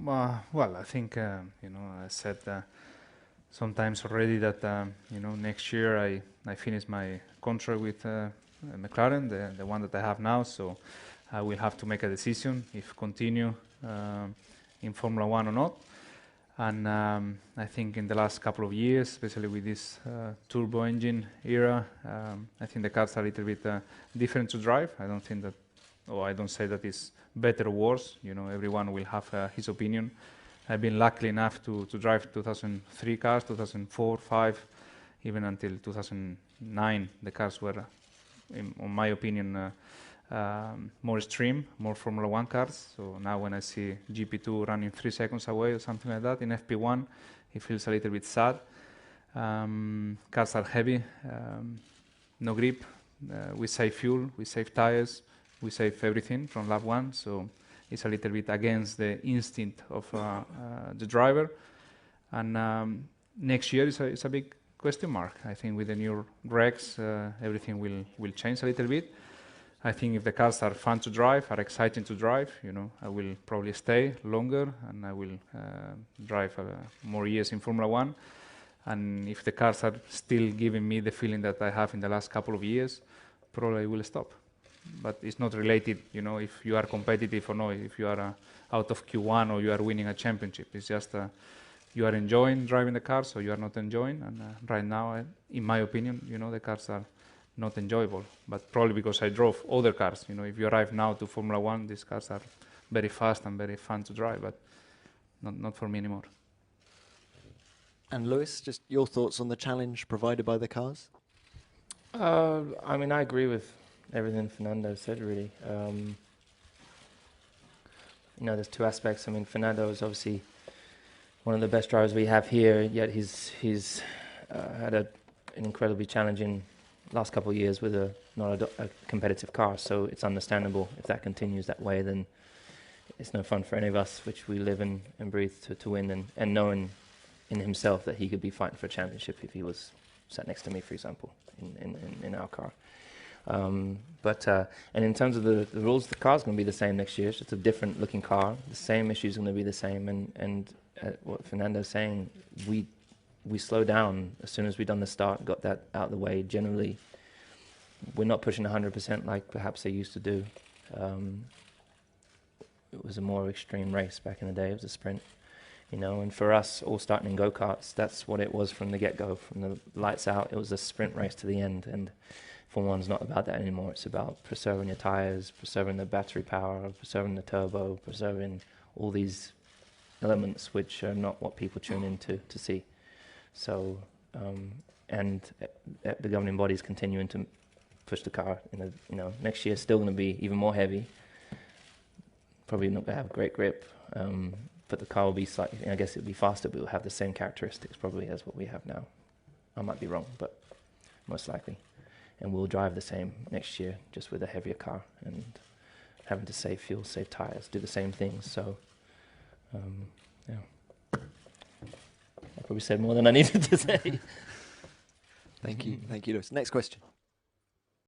Well, I think I said sometimes already that next year I finish my contract with McLaren, the one that I have now. So I will have to make a decision if continue in Formula One or not. And I think in the last couple of years, especially with this turbo engine era, I think the cars are a little bit different to drive. I don't think that, or I don't say that it's better or worse. Everyone will have his opinion. I've been lucky enough to drive 2003 cars, 2004, 5, even until 2009. The cars were, in my opinion, more extreme, more Formula One cars. So now when I see GP2 running 3 seconds away or something like that in FP1, it feels a little bit sad. Cars are heavy, no grip. We save fuel, we save tires, we save everything from lap 1. So it's a little bit against the instinct of the driver. And next year is a big question mark. I think with the new regs, everything will change a little bit. I think if the cars are fun to drive, are exciting to drive, I will probably stay longer and I will drive more years in Formula One. And if the cars are still giving me the feeling that I have in the last couple of years, probably I will stop. But it's not related, if you are competitive or not, if you are out of Q1 or you are winning a championship. It's just you are enjoying driving the cars or you are not enjoying. And right now, in my opinion, the cars are not enjoyable, but probably because I drove other cars. If you arrive now to Formula One, these cars are very fast and very fun to drive, but not for me anymore. And Lewis, just your thoughts on the challenge provided by the cars? I mean, I agree with everything Fernando said, really. There's two aspects. I mean, Fernando is obviously one of the best drivers we have here, yet he's had an incredibly challenging last couple of years with not a competitive car, so it's understandable if that continues that way, then it's no fun for any of us, which we live and breathe to win, and knowing in himself that he could be fighting for a championship if he was sat next to me, for example, in our car. And in terms of the rules, the car's going to be the same next year. It's just a different looking car. The same issues are going to be the same, and what Fernando's saying, we slow down as soon as we've done the start, got that out of the way. Generally, we're not pushing 100% like perhaps they used to do. It was a more extreme race back in the day. It was a sprint, and for us, all starting in go-karts, that's what it was from the get-go. From the lights out, it was a sprint race to the end, and Formula One's not about that anymore. It's about preserving your tires, preserving the battery power, preserving the turbo, preserving all these elements which are not what people tune in to see. So, and the governing body is continuing to push the car. Next year still going to be even more heavy. Probably not going to have great grip, but the car will be slightly. I guess it'll be faster, but it'll have the same characteristics probably as what we have now. I might be wrong, but most likely. And we'll drive the same next year, just with a heavier car and having to save fuel, save tires, do the same things. So, yeah. I probably said more than I needed to say. Thank you, Lewis. Next question.